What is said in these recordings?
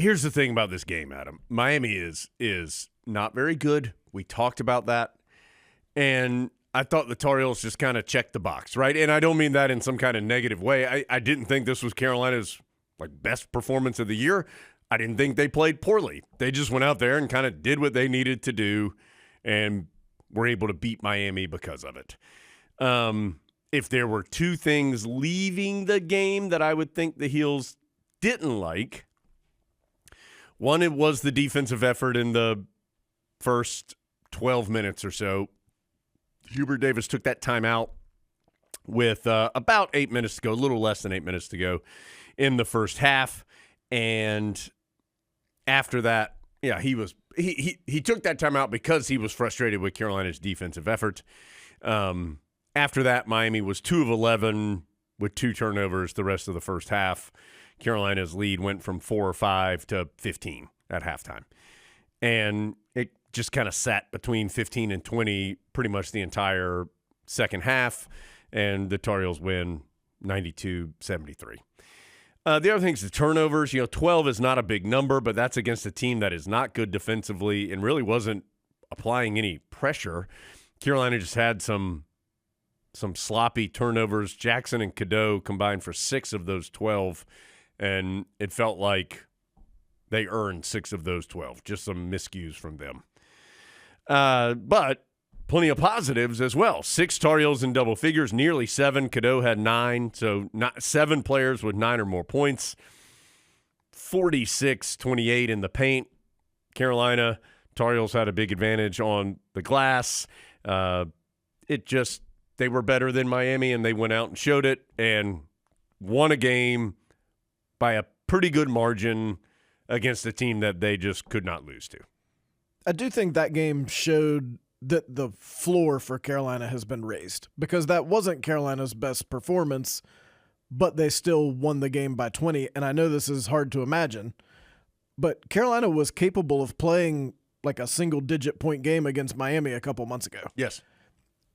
Here's the thing about this game, Adam. Miami is not very good. We talked about that. And I thought the Tar Heels just kind of checked the box, right? And I don't mean that in some kind of negative way. I didn't think this was Carolina's best performance of the year. I didn't think they played poorly. They just went out there and kind of did what they needed to do and were able to beat Miami because of it. If there were two things leaving the game that I would think the Heels didn't like, one, it was the defensive effort in the first 12 minutes or so. Hubert Davis took that timeout with about 8 minutes to go, a little less than 8 minutes to go in the first half. And after that, yeah, he took that timeout because he was frustrated with Carolina's defensive effort. After that, Miami was 2 of 11 with 2 turnovers the rest of the first half. Carolina's lead went from 4 or 5 to 15 at halftime. And it just kind of sat between 15 and 20 pretty much the entire second half, and the Tar Heels win 92-73. The other thing is the turnovers. 12 is not a big number, but that's against a team that is not good defensively and really wasn't applying any pressure. Carolina just had some sloppy turnovers. Jackson and Cadeau combined for 6 of those 12, and it felt like they earned 6 of those 12, just some miscues from them. But plenty of positives as well. 6 Tar Heels in double figures, nearly 7. Cadeau had 9, so 7 players with 9 or more points. 46-28 in the paint. Carolina, Tar Heels had a big advantage on the glass. They were better than Miami, and they went out and showed it and won a game by a pretty good margin against a team that they just could not lose to. I do think that game showed that the floor for Carolina has been raised, because that wasn't Carolina's best performance, but they still won the game by 20. And I know this is hard to imagine, but Carolina was capable of playing like a single-digit point game against Miami a couple months ago. Yes.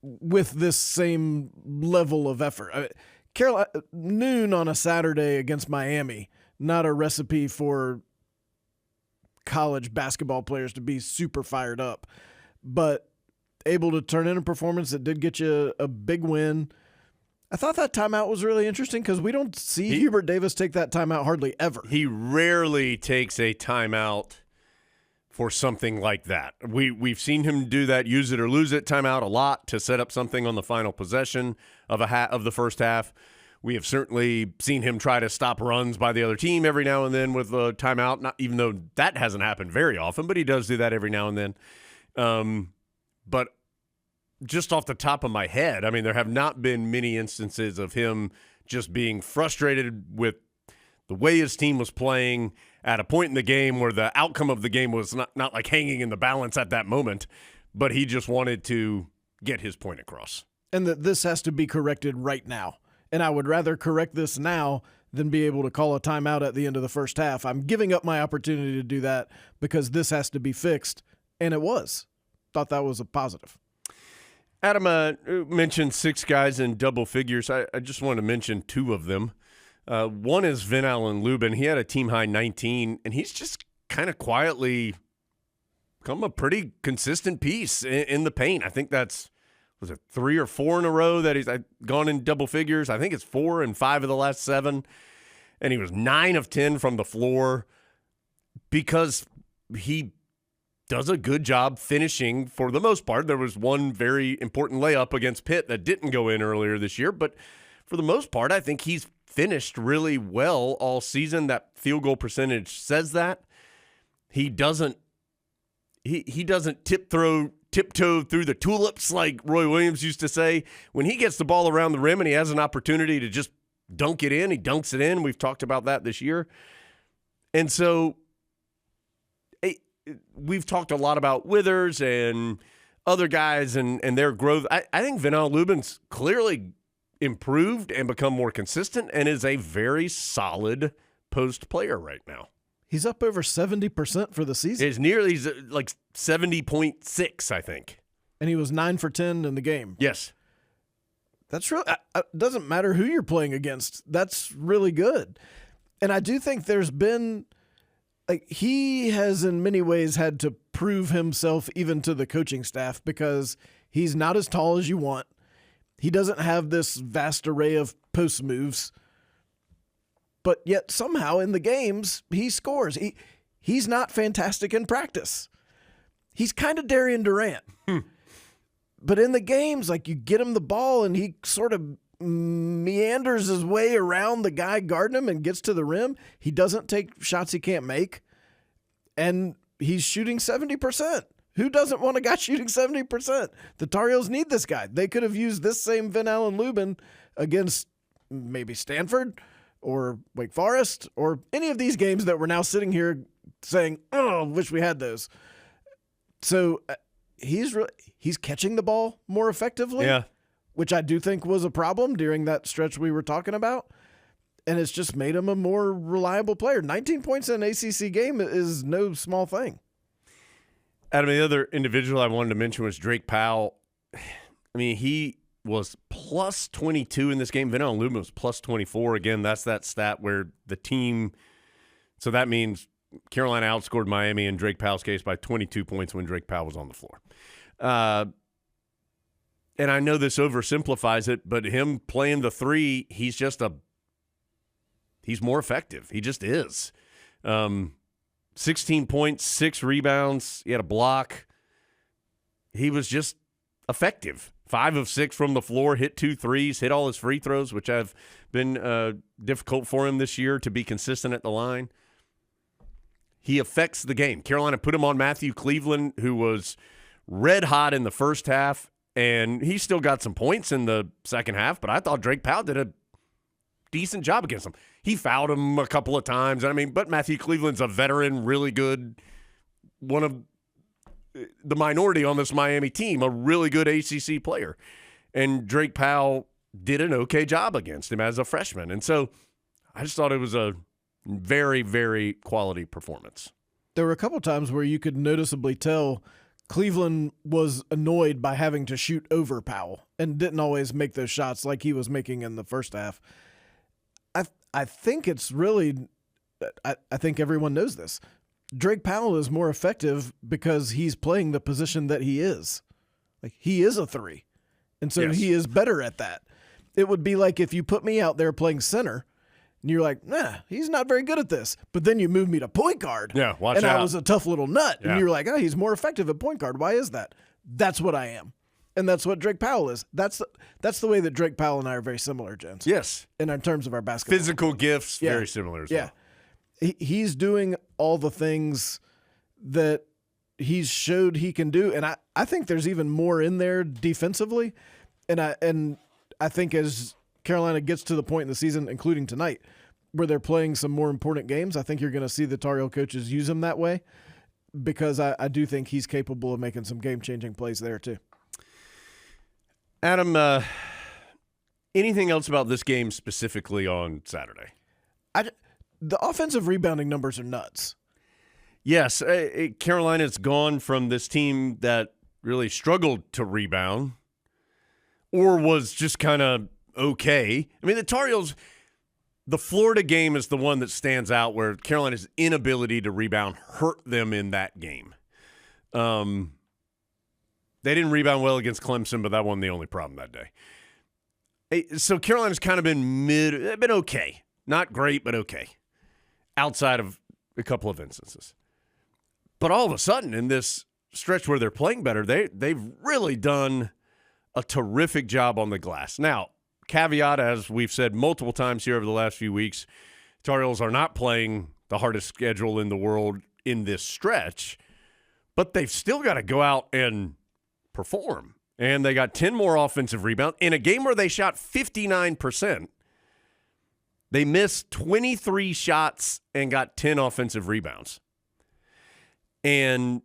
With this same level of effort. Carolina, noon on a Saturday against Miami, not a recipe for college basketball players to be super fired up, but able to turn in a performance that did get you a big win. I thought that timeout was really interesting because we don't see Hubert Davis take that timeout hardly ever. He rarely takes a timeout for something like that. We've seen him do that, use it or lose it timeout a lot to set up something on the final possession of of the first half. We have certainly seen him try to stop runs by the other team every now and then with a timeout, not even though that hasn't happened very often, but he does do that every now and then. But just off the top of my head, I mean, there have not been many instances of him just being frustrated with the way his team was playing at a point in the game where the outcome of the game was not like hanging in the balance at that moment, but he just wanted to get his point across. And that this has to be corrected right now. And I would rather correct this now than be able to call a timeout at the end of the first half. I'm giving up my opportunity to do that because this has to be fixed. And it was. Thought that was a positive. Adam mentioned 6 guys in double figures. I just want to mention 2 of them. One is Vin Allen Lubin. He had a team-high 19, and he's just kind of quietly become a pretty consistent piece in the paint. I think that's, was it 3 or 4 in a row that he's gone in double figures? I think it's 4 in 5 of the last 7. And he was 9 of 10 from the floor because he does a good job finishing for the most part. There was one very important layup against Pitt that didn't go in earlier this year, but for the most part, I think he's finished really well all season. That field goal percentage says that. He doesn't tiptoe through the tulips like Roy Williams used to say. When he gets the ball around the rim and he has an opportunity to just dunk it in, he dunks it in. We've talked about that this year. And so we've talked a lot about Withers and other guys and their growth. I think Vin Allen Lubin's clearly improved and become more consistent and is a very solid post player right now. He's up over 70% for the season. He's like 70.6, I think. And he was 9 for 10 in the game. Yes. That's real. It doesn't matter who you're playing against. That's really good. And I do think there's been like he has in many ways had to prove himself even to the coaching staff because he's not as tall as you want. He doesn't have this vast array of post moves, but yet somehow in the games he scores. He's not fantastic in practice. He's kind of Darian Durant. But in the games, like you get him the ball and he sort of meanders his way around the guy guarding him and gets to the rim. He doesn't take shots he can't make. And he's shooting 70%. Who doesn't want a guy shooting 70%? The Tar Heels need this guy. They could have used this same Vin Allen Lubin against maybe Stanford or Wake Forest or any of these games that we're now sitting here saying, oh, wish we had those. So he's catching the ball more effectively, which I do think was a problem during that stretch we were talking about. And it's just made him a more reliable player. 19 points in an ACC game is no small thing. Adam, the other individual I wanted to mention was Drake Powell. I mean, he was plus 22 in this game. Vin Allen Lubin was plus 24. Again, that's that stat where the team – so that means Carolina outscored Miami in Drake Powell's case by 22 points when Drake Powell was on the floor. And I know this oversimplifies it, but him playing the three, he's more effective. He just is. 16 points, 6 rebounds. He had a block. He was just effective. 5 of 6 from the floor, hit 2 threes, hit all his free throws, which have been difficult for him this year to be consistent at the line. He affects the game. Carolina put him on Matthew Cleveland, who was red hot in the first half, and he still got some points in the second half, but I thought Drake Powell did a decent job against him. He fouled him a couple of times. But Matthew Cleveland's a veteran, really good, one of the minority on this Miami team, a really good ACC player. And Drake Powell did an okay job against him as a freshman. And so I just thought it was a very, very quality performance. There were a couple times where you could noticeably tell Cleveland was annoyed by having to shoot over Powell and didn't always make those shots like he was making in the first half. I think it's really – I think everyone knows this. Drake Powell is more effective because he's playing the position that he is. Like, he is a 3. And so he is better at that. It would be like if you put me out there playing center and you're like, nah, he's not very good at this. But then you move me to point guard. Yeah, watch and out. I was a tough little nut. Yeah. And you're like, oh, he's more effective at point guard. Why is that? That's what I am. And that's what Drake Powell is. That's the way that Drake Powell and I are very similar, Jens. Yes. In terms of our basketball. Physical gifts, very similar as well. He's doing all the things that he's showed he can do. And I think there's even more in there defensively. And I think as Carolina gets to the point in the season, including tonight, where they're playing some more important games, I think you're going to see the Tar Heel coaches use him that way because I do think he's capable of making some game-changing plays there too. Adam, anything else about this game specifically on Saturday? The offensive rebounding numbers are nuts. Yes, Carolina's gone from this team that really struggled to rebound or was just kind of okay. I mean, the Tar Heels, the Florida game is the one that stands out where Carolina's inability to rebound hurt them in that game. They didn't rebound well against Clemson, but that wasn't the only problem that day. So Carolina's kind of been okay. Not great, but okay. Outside of a couple of instances. But all of a sudden, in this stretch where they're playing better, they've really done a terrific job on the glass. Now, caveat, as we've said multiple times here over the last few weeks, Tar Heels are not playing the hardest schedule in the world in this stretch, but they've still got to go out and perform. And they got 10 more offensive rebounds. In a game where they shot 59%, they missed 23 shots and got 10 offensive rebounds. And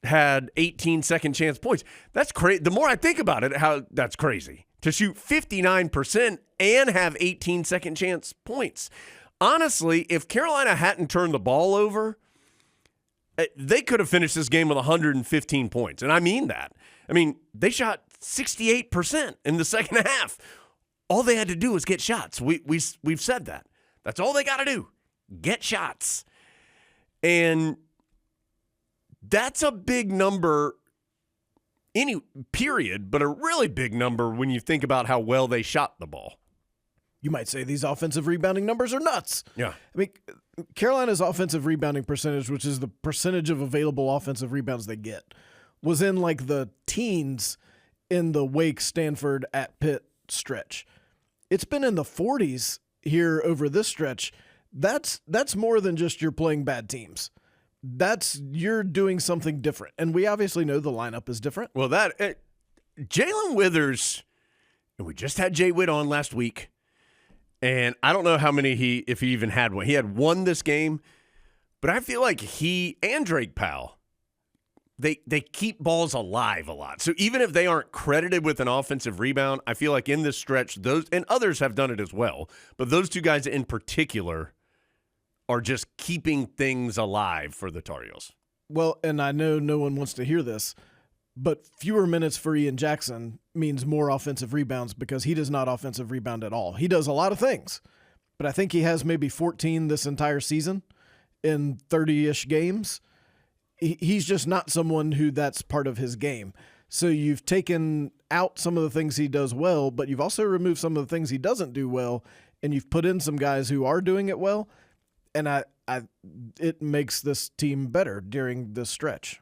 had 18 second chance points. That's crazy. The more I think about it, how that's crazy. To shoot 59% and have 18 second chance points. Honestly, if Carolina hadn't turned the ball over, they could have finished this game with 115 points. And I mean that. I mean, they shot 68% in the second half. All they had to do was get shots. We've said that. That's all they got to do. Get shots. And that's a big number, any period, but a really big number when you think about how well they shot the ball. You might say these offensive rebounding numbers are nuts. Yeah. I mean, Carolina's offensive rebounding percentage, which is the percentage of available offensive rebounds they get, was in like the teens in the Wake, Stanford, at Pitt stretch. It's been in the 40s here over this stretch. That's more than just you're playing bad teams. You're doing something different. And we obviously know the lineup is different. Well, Jalen Withers, and we just had Jay Witt on last week. And I don't know how many if he even had one. He had one this game, but I feel like he and Drake Powell, they keep balls alive a lot. So even if they aren't credited with an offensive rebound, I feel like in this stretch, those and others have done it as well, but those two guys in particular are just keeping things alive for the Tar Heels. Well, and I know no one wants to hear this, but fewer minutes for Ian Jackson means more offensive rebounds because he does not offensive rebound at all. He does a lot of things, but I think he has maybe 14 this entire season in 30-ish games. He's just not someone who that's part of his game. So you've taken out some of the things he does well, but you've also removed some of the things he doesn't do well, and you've put in some guys who are doing it well, and it makes this team better during this stretch.